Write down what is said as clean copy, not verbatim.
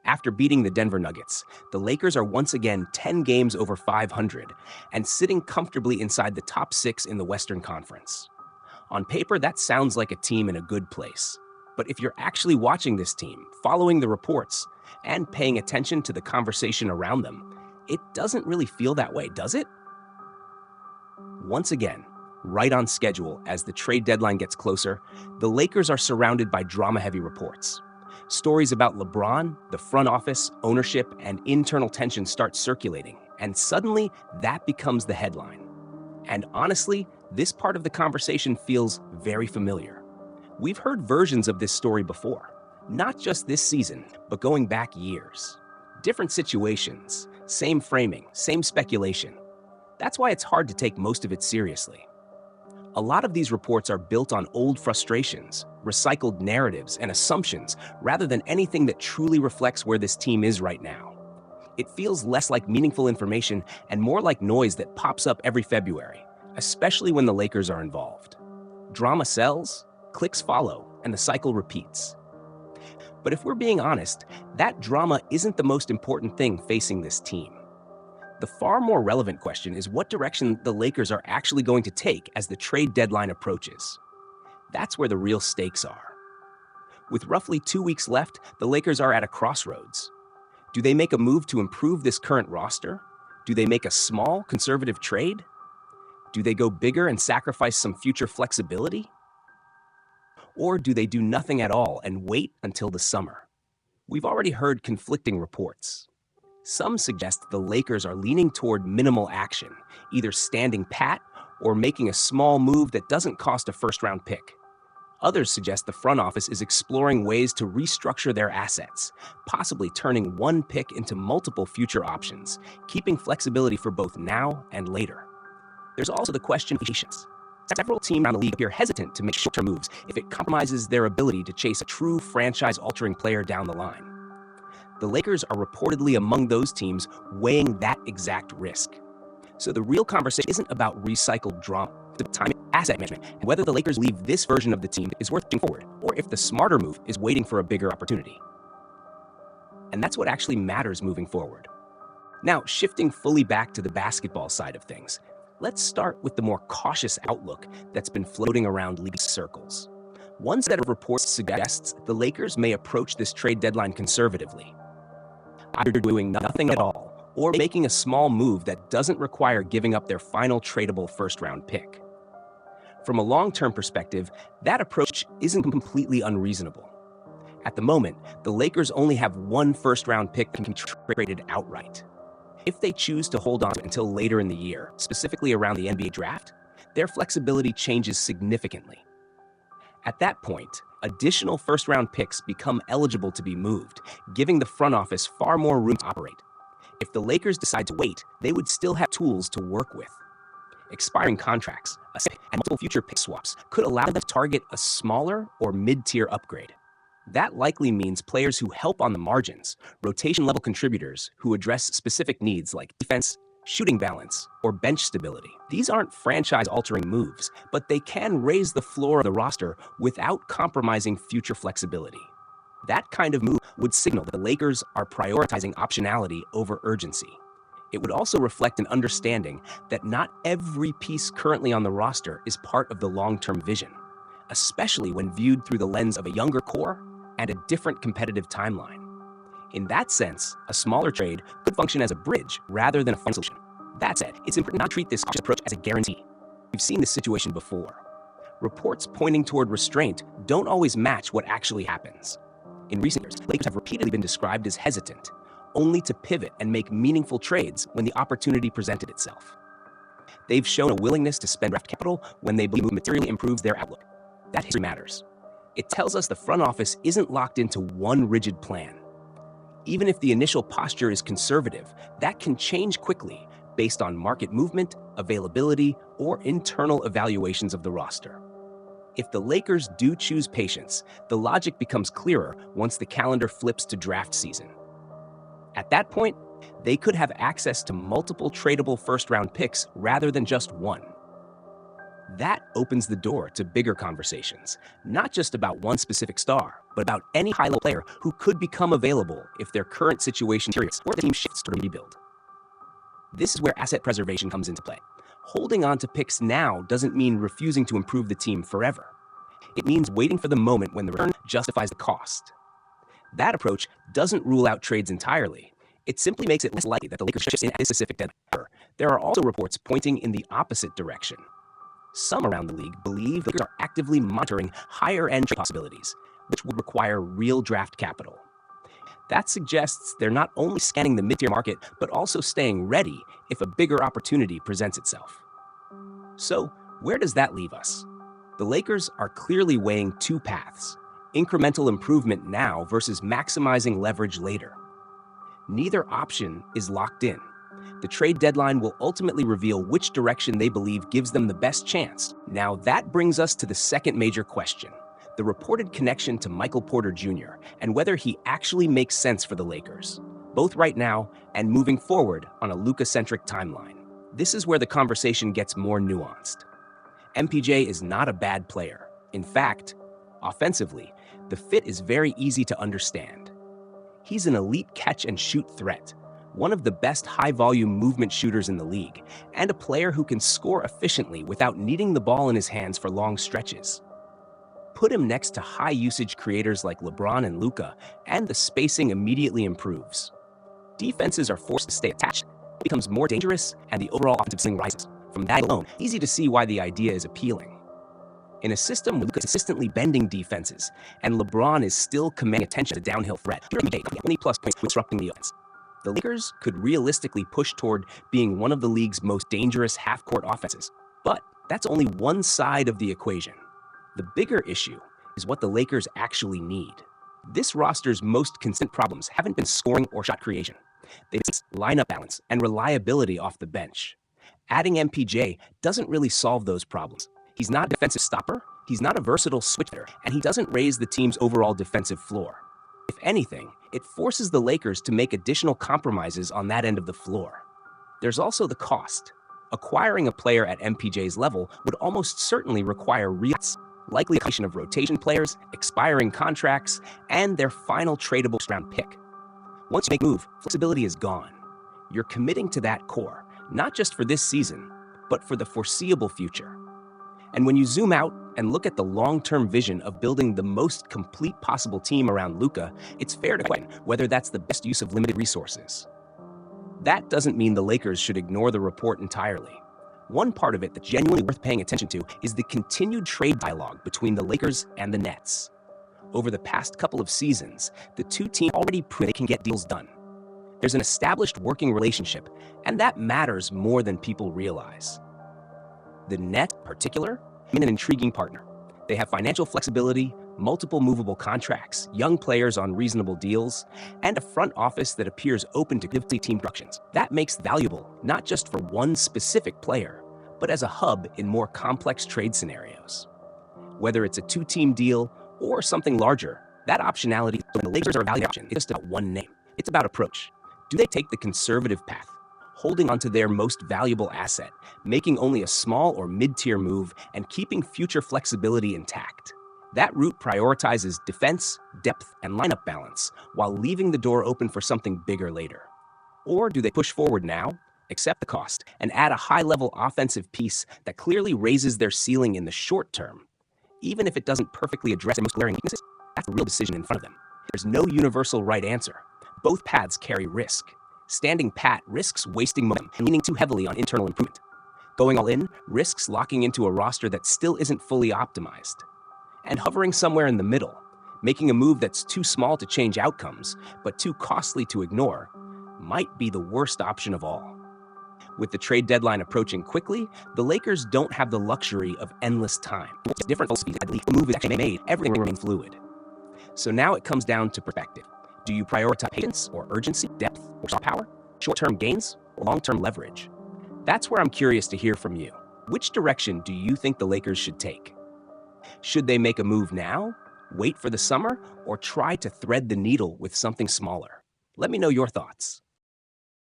After beating the Denver Nuggets, the Lakers are once again 10 games over 500 and sitting comfortably inside the top 6 in the Western Conference. On paper, that sounds like a team in a good place. But if you're actually watching this team, following the reports, and paying attention to the conversation around them, it doesn't really feel that way, does it? Once again, right on schedule as the trade deadline gets closer, the Lakers are surrounded by drama-heavy reports. Stories about LeBron, the front office, ownership, and internal tension start circulating, and suddenly that becomes the headline. And honestly, this part of the conversation feels very familiar. We've heard versions of this story before, not just this season, but going back years. Different situations, same framing, same speculation. That's why it's hard to take most of it seriously. A lot of these reports are built on old frustrations, recycled narratives, and assumptions rather than anything that truly reflects where this team is right now. It feels less like meaningful information and more like noise that pops up every February, especially when the Lakers are involved. Drama sells, clicks follow, and the cycle repeats. But if we're being honest, that drama isn't the most important thing facing this team. The far more relevant question is what direction the Lakers are actually going to take as the trade deadline approaches. That's where the real stakes are. With roughly 2 weeks left, the Lakers are at a crossroads. Do they make a move to improve this current roster? Do they make a small, conservative trade? Do they go bigger and sacrifice some future flexibility? Or do they do nothing at all and wait until the summer? We've already heard conflicting reports. Some suggest the Lakers are leaning toward minimal action, either standing pat or making a small move that doesn't cost a first-round pick. Others suggest the front office is exploring ways to restructure their assets, possibly turning one pick into multiple future options, keeping flexibility for both now and later. There's also the question of patience. Several teams around the league appear hesitant to make short-term moves if it compromises their ability to chase a true franchise-altering player down the line. The Lakers are reportedly among those teams weighing that exact risk. So the real conversation isn't about recycled drama, it's about time, asset management, and whether the Lakers believe this version of the team is worth pushing forward, or if the smarter move is waiting for a bigger opportunity. And that's what actually matters moving forward. Now, shifting fully back to the basketball side of things, let's start with the more cautious outlook that's been floating around league circles. One set of reports suggests the Lakers may approach this trade deadline conservatively, either doing nothing at all or making a small move that doesn't require giving up their final tradable first-round pick. From a long-term perspective, that approach isn't completely unreasonable. At the moment, the Lakers only have one first-round pick that can be traded outright. If they choose to hold on until later in the year, specifically around the NBA draft, their flexibility changes significantly. At that point, additional first-round picks become eligible to be moved, giving the front office far more room to operate. If the Lakers decide to wait, they would still have tools to work with. Expiring contracts, and multiple future pick swaps could allow them to target a smaller or mid-tier upgrade. That likely means players who help on the margins, rotation-level contributors who address specific needs like defense, shooting balance, or bench stability. These aren't franchise-altering moves, but they can raise the floor of the roster without compromising future flexibility. That kind of move would signal that the Lakers are prioritizing optionality over urgency. It would also reflect an understanding that not every piece currently on the roster is part of the long-term vision, especially when viewed through the lens of a younger core and a different competitive timeline. In that sense, a smaller trade could function as a bridge rather than a final solution. That said, it's important not to treat this approach as a guarantee. We've seen this situation before. Reports pointing toward restraint don't always match what actually happens. In recent years, Lakers have repeatedly been described as hesitant, only to pivot and make meaningful trades when the opportunity presented itself. They've shown a willingness to spend draft capital when they believe it materially improves their outlook. That history matters. It tells us the front office isn't locked into one rigid plan. Even if the initial posture is conservative, that can change quickly based on market movement, availability, or internal evaluations of the roster. If the Lakers do choose patience, the logic becomes clearer once the calendar flips to draft season. At that point, they could have access to multiple tradable first-round picks rather than just one. That opens the door to bigger conversations, not just about one specific star, but about any high-level player who could become available if their current situation deteriorates or the team shifts to a rebuild. This is where asset preservation comes into play. Holding on to picks now doesn't mean refusing to improve the team forever. It means waiting for the moment when the return justifies the cost. That approach doesn't rule out trades entirely. It simply makes it less likely that the Lakers shift in at this specific deadline. There are also reports pointing in the opposite direction. Some around the league believe the Lakers are actively monitoring higher-end trade possibilities, which would require real draft capital. That suggests they're not only scanning the mid-tier market, but also staying ready if a bigger opportunity presents itself. So, where does that leave us? The Lakers are clearly weighing two paths: incremental improvement now versus maximizing leverage later. Neither option is locked in. The trade deadline will ultimately reveal which direction they believe gives them the best chance. Now that brings us to the second major question: the reported connection to Michael Porter Jr. and whether he actually makes sense for the Lakers, both right now and moving forward on a Luka-centric timeline. This is where the conversation gets more nuanced. MPJ is not a bad player. In fact, offensively, the fit is very easy to understand. He's an elite catch-and-shoot threat, one of the best high-volume movement shooters in the league, and a player who can score efficiently without needing the ball in his hands for long stretches. Put him next to high-usage creators like LeBron and Luka, and the spacing immediately improves. Defenses are forced to stay attached, it becomes more dangerous, and the overall offensive ceiling rises. From that alone, easy to see why the idea is appealing. In a system with Luka consistently bending defenses, and LeBron is still commanding attention to downhill threat, 20+ points disrupting the offense. The Lakers could realistically push toward being one of the league's most dangerous half-court offenses. But that's only one side of the equation. The bigger issue is what the Lakers actually need. This roster's most consistent problems haven't been scoring or shot creation. They've been lineup balance and reliability off the bench. Adding MPJ doesn't really solve those problems. He's not a defensive stopper, he's not a versatile switch hitter, and he doesn't raise the team's overall defensive floor. If anything, it forces the Lakers to make additional compromises on that end of the floor. There's also the cost. Acquiring a player at MPJ's level would almost certainly require likely a combination of rotation players, expiring contracts, and their final tradable round pick. Once you make a move, flexibility is gone. You're committing to that core, not just for this season, but for the foreseeable future. And when you zoom out and look at the long-term vision of building the most complete possible team around Luka, it's fair to question whether that's the best use of limited resources. That doesn't mean the Lakers should ignore the report entirely. One part of it that's genuinely worth paying attention to is the continued trade dialogue between the Lakers and the Nets. Over the past couple of seasons, the two teams already proved they can get deals done. There's an established working relationship, and that matters more than people realize. The Nets, in particular, have been an intriguing partner. They have financial flexibility, multiple movable contracts, young players on reasonable deals, and a front office that appears open to give team productions. That makes it valuable, not just for one specific player, but as a hub in more complex trade scenarios. Whether it's a two-team deal or something larger, that optionality, when the Lakers are evaluating option, it's just about one name. It's about approach. Do they take the conservative path, holding onto their most valuable asset, making only a small or mid-tier move, and keeping future flexibility intact? That route prioritizes defense, depth, and lineup balance, while leaving the door open for something bigger later. Or do they push forward now, accept the cost, and add a high-level offensive piece that clearly raises their ceiling in the short term? Even if it doesn't perfectly address their most glaring weaknesses, that's the real decision in front of them. There's no universal right answer. Both paths carry risk. Standing pat risks wasting momentum and leaning too heavily on internal improvement. Going all in risks locking into a roster that still isn't fully optimized. And hovering somewhere in the middle, making a move that's too small to change outcomes, but too costly to ignore, might be the worst option of all. With the trade deadline approaching quickly, the Lakers don't have the luxury of endless time. It's different speed. I believe the move is actually made, everything will remain fluid. So now it comes down to perspective. Do you prioritize patience or urgency, depth or star power, short-term gains or long-term leverage? That's where I'm curious to hear from you. Which direction do you think the Lakers should take? Should they make a move now, wait for the summer, or try to thread the needle with something smaller? Let me know your thoughts.